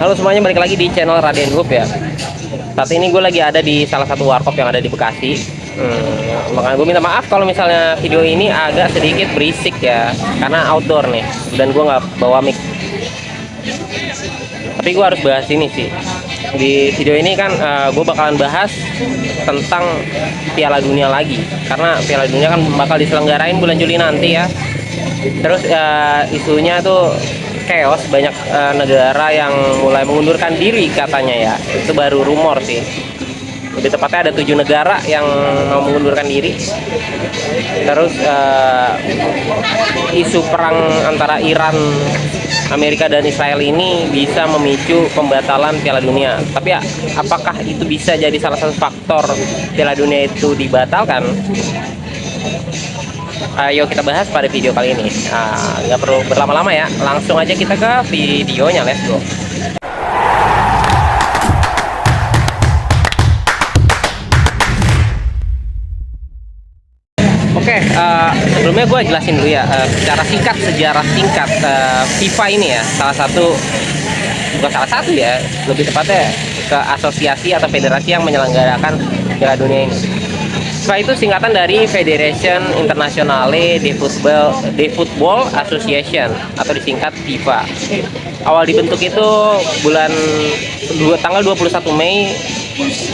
Halo semuanya, balik lagi di channel Raden Group ya. Saat ini gue lagi ada di salah satu warkop yang ada di Bekasi. Makanya gue minta maaf kalau misalnya video ini agak sedikit berisik ya, karena outdoor nih, dan gue nggak bawa mic. Tapi gue harus bahas ini sih. Di video ini kan gue bakalan bahas tentang Piala Dunia lagi, karena Piala Dunia kan bakal diselenggarain bulan Juli nanti ya. Terus isunya tuh chaos, banyak negara yang mulai mengundurkan diri katanya ya. Itu baru rumor sih, lebih tepatnya ada 7 negara yang mau mengundurkan diri. Terus isu perang antara Iran, Amerika dan Israel ini bisa memicu pembatalan Piala Dunia. Tapi ya, apakah itu bisa jadi salah satu faktor Piala Dunia itu dibatalkan? Ayo kita bahas pada video kali ini. Nggak perlu berlama-lama ya, langsung aja kita ke videonya, let's go. Oke, sebelumnya gue jelasin dulu ya, secara singkat, sejarah singkat FIFA ini ya, bukan salah satu ya, lebih tepatnya ke asosiasi atau federasi yang menyelenggarakan Piala Dunia ini. FIFA itu singkatan dari Federation Internationale de Football Association atau disingkat FIFA. Awal dibentuk itu tanggal 21 Mei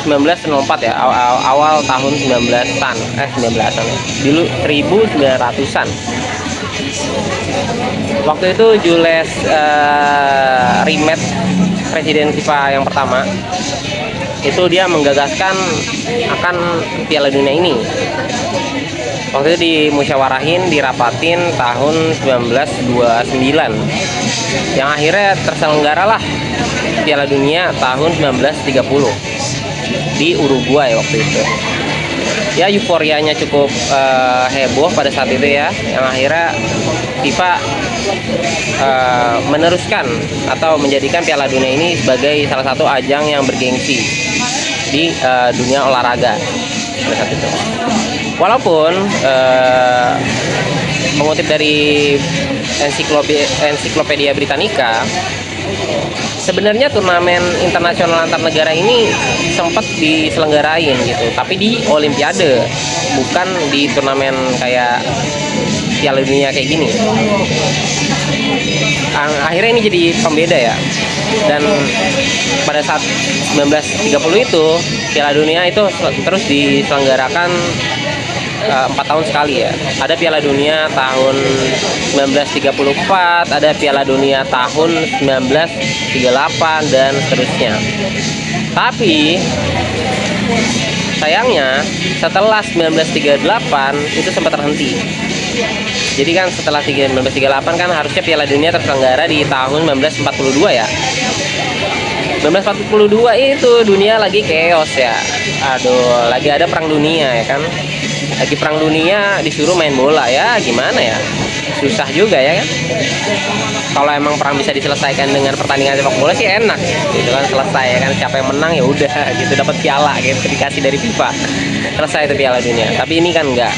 1904 ya, awal tahun 1900-an dulu 1900-an. Waktu itu Jules Rimet, presiden FIFA yang pertama, itu dia menggagaskan akan Piala Dunia ini. Waktu itu dimusyawarahin, dirapatin tahun 1929, yang akhirnya terselenggaralah Piala Dunia tahun 1930 di Uruguay waktu itu. Ya, euforianya cukup heboh pada saat itu ya, yang akhirnya FIFA meneruskan atau menjadikan Piala Dunia ini sebagai salah satu ajang yang bergengsi di dunia olahraga pada saat itu. Walaupun mengutip dari Ensiklopedia Britannica, sebenarnya turnamen internasional antar negara ini sempat diselenggarain gitu, tapi di Olimpiade, bukan di turnamen kayak Piala Dunia kayak gini. Akhirnya ini jadi pembeda ya. Dan pada saat 1930 itu Piala Dunia itu terus diselenggarakan 4 tahun sekali ya. Ada Piala Dunia tahun 1934, ada Piala Dunia tahun 1938 dan seterusnya. Tapi sayangnya setelah 1938 itu sempat terhenti. Jadi kan setelah 1938 kan harusnya Piala Dunia terselenggara di tahun 1942 ya. 1942 itu dunia lagi chaos ya. Aduh, lagi ada perang dunia ya kan. Lagi perang dunia disuruh main bola ya, gimana ya? Susah juga ya kan. Kalau emang perang bisa diselesaikan dengan pertandingan sepak bola sih enak gitu kan, selesai ya kan, siapa yang menang ya udah gitu, dapat piala gitu, dikasih dari FIFA, selesai itu Piala Dunia. Tapi ini kan enggak.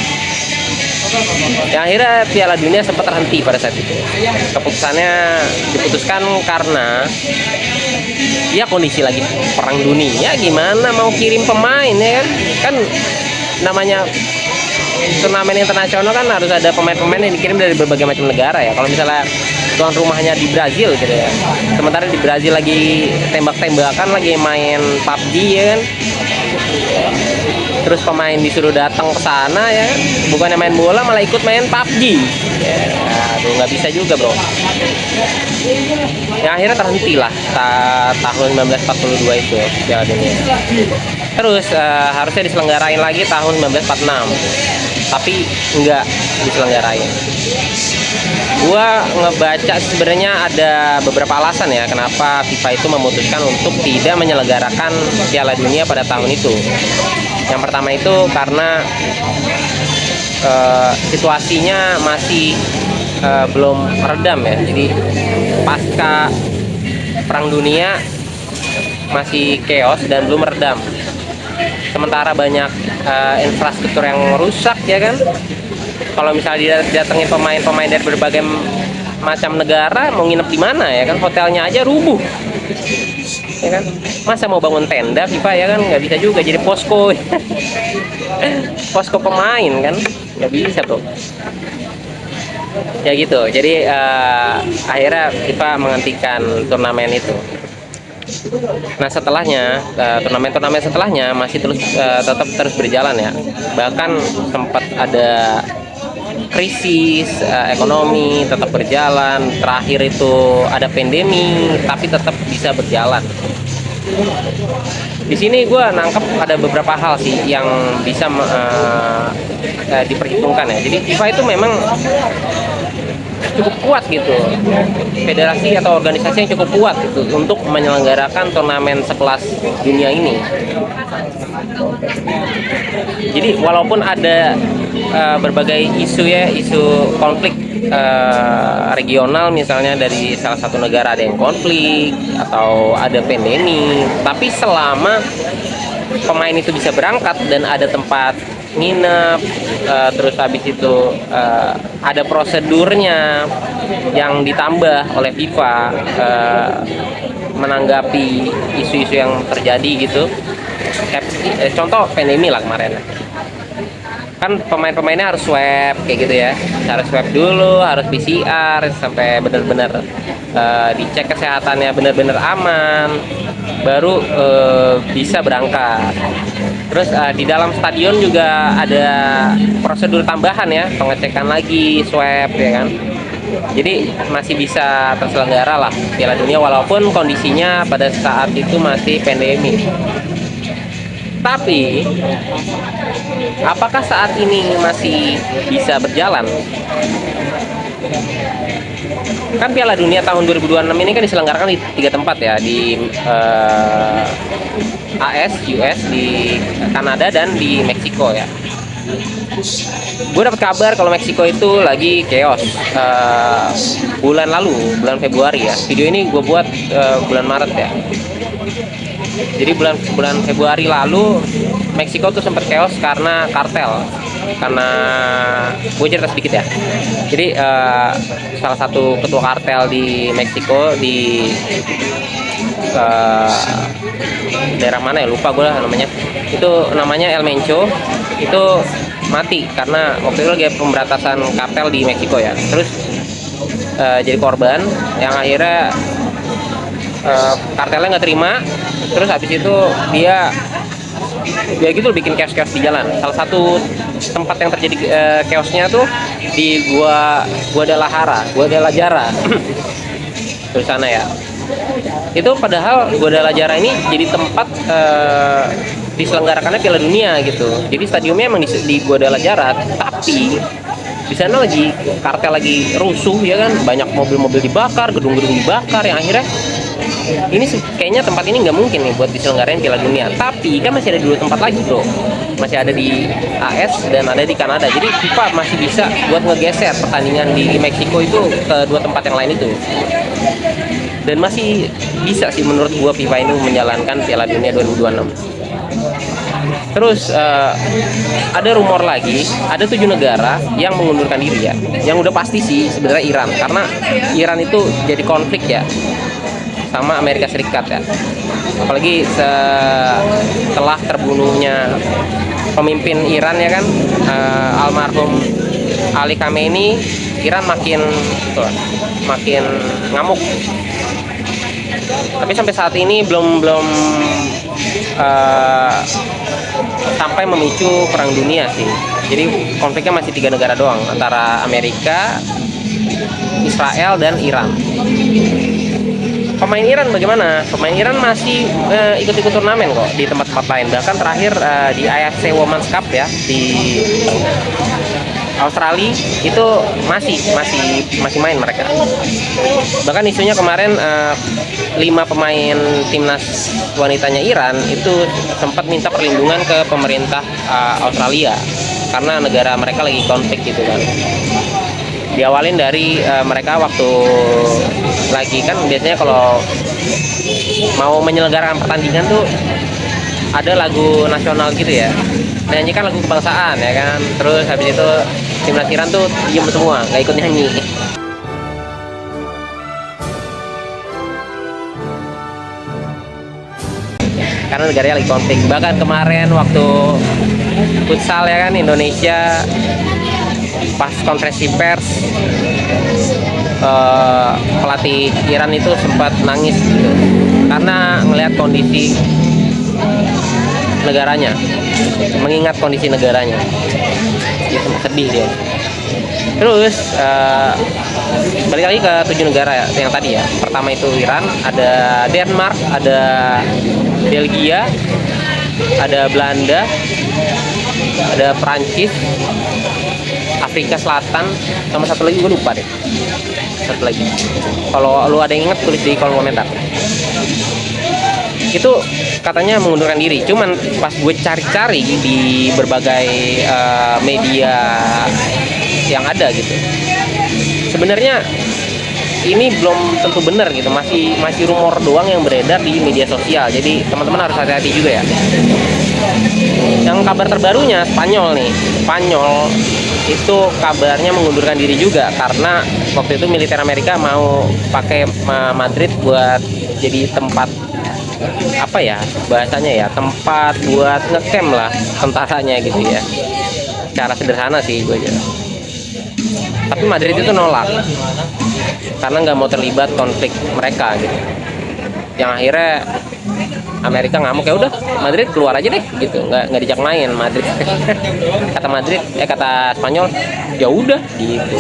Yang akhirnya Piala Dunia sempat terhenti pada saat itu. Keputusannya diputuskan karena ya kondisi lagi perang dunia, gimana mau kirim pemain ya kan. Kan namanya turnamen internasional kan harus ada pemain-pemain yang dikirim dari berbagai macam negara ya. Kalau misalnya tuan rumahnya di Brazil gitu ya, sementara di Brazil lagi tembak-tembakan, lagi main PUBG ya kan, terus pemain disuruh datang ke sana ya, bukannya main bola malah ikut main PUBG ya. Aduh, nggak bisa juga bro. Yang akhirnya terhenti lah tahun 1942 itu Piala Dunia. Terus harusnya diselenggarain lagi tahun 1946, tapi nggak diselenggarain. Gua ngebaca sebenarnya ada beberapa alasan ya kenapa FIFA itu memutuskan untuk tidak menyelenggarakan Piala Dunia pada tahun itu. Yang pertama itu karena situasinya masih belum redam ya. Jadi pasca perang dunia masih chaos dan belum redam. Sementara banyak infrastruktur yang rusak ya kan. Kalau misalnya didatengin pemain-pemain dari berbagai macam negara mau nginep di mana ya kan, hotelnya aja rubuh ya kan, masa mau bangun tenda FIFA ya kan, nggak bisa juga jadi posko. Posko pemain kan nggak bisa tuh ya gitu. Jadi akhirnya FIFA menghentikan turnamen itu. Nah setelahnya, turnamen-turnamen setelahnya masih terus tetap terus berjalan ya. Bahkan sempat ada krisis ekonomi, tetap berjalan. Terakhir itu ada pandemi, tapi tetap bisa berjalan. Di sini gue nangkep ada beberapa hal sih yang bisa diperhitungkan ya. Jadi FIFA itu memang cukup kuat gitu, federasi atau organisasi yang cukup kuat gitu untuk menyelenggarakan turnamen sekelas dunia ini. Jadi walaupun ada berbagai isu ya, isu konflik regional, misalnya dari salah satu negara ada yang konflik atau ada pandemi, tapi selama pemain itu bisa berangkat dan ada tempat nginep, terus habis itu ada prosedurnya yang ditambah oleh FIFA menanggapi isu-isu yang terjadi gitu. Contoh pandemi lah kemarin, kan pemain-pemainnya harus swab kayak gitu ya, harus swab dulu, harus PCR sampai benar-benar dicek kesehatannya benar-benar aman, baru bisa berangkat. Terus di dalam stadion juga ada prosedur tambahan ya, pengecekan lagi, swab ya kan. Jadi masih bisa terselenggara lah Piala Dunia walaupun kondisinya pada saat itu masih pandemi. Tapi apakah saat ini masih bisa berjalan? Kan Piala Dunia tahun 2026 ini kan diselenggarakan di 3 tempat ya, di US, di Kanada, dan di Meksiko ya. Gue dapat kabar kalau Meksiko itu lagi chaos bulan lalu, bulan Februari ya. Video ini gue buat bulan Maret ya. Jadi bulan Februari lalu Meksiko tuh sempat chaos karena kartel. Karena gue cerita sedikit ya. Jadi salah satu ketua kartel di Meksiko di daerah mana ya, lupa gue lah namanya. Itu namanya El Mencho. Itu mati karena waktu itu lagi pemberantasan kartel di Meksiko ya. Terus jadi korban yang akhirnya kartelnya nggak terima. Terus habis itu dia gitu bikin chaos-chaos di jalan. Salah satu tempat yang terjadi chaosnya tuh di Guadalajara terus sana ya. Itu padahal Guadalajara ini jadi tempat diselenggarakannya Piala Dunia gitu. Jadi stadiumnya emang di Guadalajara, tapi di sana lagi kartel lagi rusuh ya kan, banyak mobil-mobil dibakar, gedung-gedung dibakar, yang akhirnya ini kayaknya tempat ini nggak mungkin nih buat diselenggarain Piala Dunia. Tapi kan masih ada 2 tempat lagi bro, masih ada di AS dan ada di Kanada. Jadi FIFA masih bisa buat ngegeser pertandingan di Meksiko itu ke 2 tempat yang lain itu. Dan masih bisa sih menurut gua FIFA ini menjalankan Piala Dunia 2026. Terus ada rumor lagi, ada 7 negara yang mengundurkan diri ya. Yang udah pasti sih sebenarnya Iran, karena Iran itu jadi konflik ya sama Amerika Serikat ya. Apalagi setelah terbunuhnya pemimpin Iran ya kan, almarhum Ali Khamenei, Iran makin ngamuk. Tapi sampai saat ini belum sampai memicu perang dunia sih. Jadi konfliknya masih 3 negara doang, antara Amerika, Israel, dan Iran. Pemain Iran bagaimana? Pemain Iran masih ikut-ikut turnamen kok di tempat-tempat lain. Bahkan terakhir di AFC Women's Cup ya di Australia itu masih main mereka. Bahkan isunya kemarin 5 pemain timnas wanitanya Iran itu sempat minta perlindungan ke pemerintah Australia karena negara mereka lagi konflik gitu kan. Diawalin dari mereka waktu lagi kan biasanya kalau mau menyelenggarakan pertandingan tuh ada lagu nasional gitu ya, nyanyikan lagu kebangsaan ya kan. Terus habis itu timnas Iran tuh diem semua, nggak ikut nyanyi. karena negaranya lagi konflik. Bahkan kemarin waktu futsal ya kan, Indonesia pas konferensi pers, pelatih Iran itu sempat nangis gitu, karena ngelihat kondisi negaranya, mengingat kondisi negaranya, dia sempat sedih dia. Terus balik lagi ke 7 negara ya, yang tadi ya. Pertama itu Iran, ada Denmark, ada Belgia, ada Belanda, ada Perancis, Afrika Selatan, sama satu lagi gue lupa deh. Satu lagi. Kalau lu ada yang ingat tulis di kolom komentar. Itu katanya mengundurkan diri. Cuman pas gue cari-cari di berbagai media yang ada gitu, sebenarnya ini belum tentu benar gitu, masih rumor doang yang beredar di media sosial. Jadi teman-teman harus hati-hati juga ya. Yang kabar terbarunya Spanyol nih, Spanyol itu kabarnya mengundurkan diri juga karena waktu itu militer Amerika mau pakai Madrid buat jadi tempat apa ya bahasanya ya, tempat buat ngecamp lah tentaranya gitu ya. Cara sederhana sih gue aja. Tapi Madrid itu nolak karena nggak mau terlibat konflik mereka gitu. Yang akhirnya Amerika ngamuk, ya udah Madrid keluar aja deh gitu, nggak dijak main Madrid. Kata Spanyol ya udah gitu.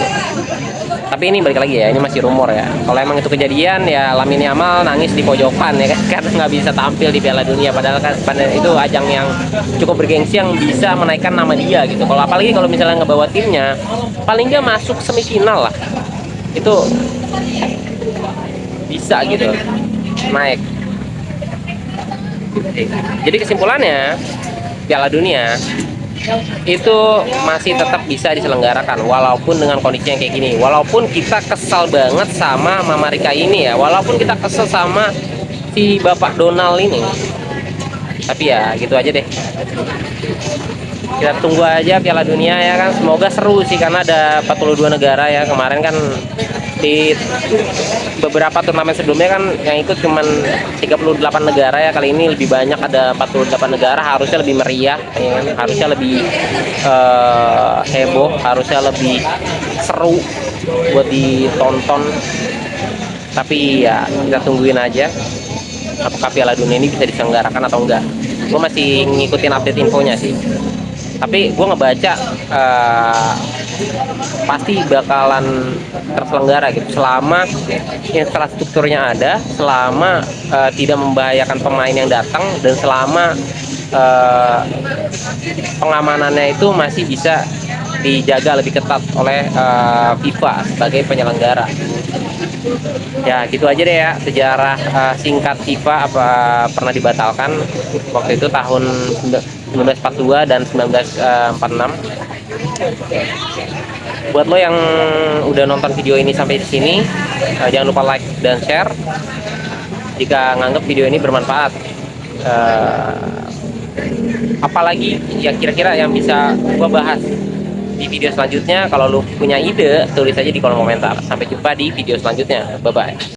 Tapi ini balik lagi ya, ini masih rumor ya. Kalau emang itu kejadian ya, Lamine Yamal nangis di pojokan ya kan, karena nggak bisa tampil di Piala Dunia. Padahal kan itu ajang yang cukup bergengsi yang bisa menaikkan nama dia gitu. Kalau apalagi kalau misalnya ngebawa timnya, paling nggak masuk semifinal lah, itu bisa gitu naik. Jadi kesimpulannya, Piala Dunia itu masih tetap bisa diselenggarakan walaupun dengan kondisi yang kayak gini. Walaupun kita kesal banget sama Mama Rika ini ya, walaupun kita kesel sama si Bapak Donald ini, tapi ya gitu aja deh. Kita tunggu aja Piala Dunia ya kan. Semoga seru sih, karena ada 42 negara ya. Kemarin kan di beberapa turnamen sebelumnya kan yang ikut cuman 38 negara ya. Kali ini lebih banyak, ada 48 negara. Harusnya lebih meriah ya kan? Harusnya lebih heboh, harusnya lebih seru buat ditonton. Tapi ya kita tungguin aja apakah Piala Dunia ini bisa diselenggarakan atau enggak. Gue masih ngikutin update infonya sih, tapi gue ngebaca pasti bakalan terselenggara gitu selama infrastrukturnya ada, selama tidak membahayakan pemain yang datang, dan selama pengamanannya itu masih bisa dijaga lebih ketat oleh FIFA sebagai penyelenggara. Ya gitu aja deh ya, sejarah singkat FIFA apa pernah dibatalkan waktu itu tahun 1942 dan 1946. Buat lo yang udah nonton video ini sampai di sini, jangan lupa like dan share jika nganggap video ini bermanfaat. Apalagi ya kira-kira yang bisa gua bahas di video selanjutnya. Kalau lo punya ide, tulis aja di kolom komentar. Sampai jumpa di video selanjutnya. Bye bye.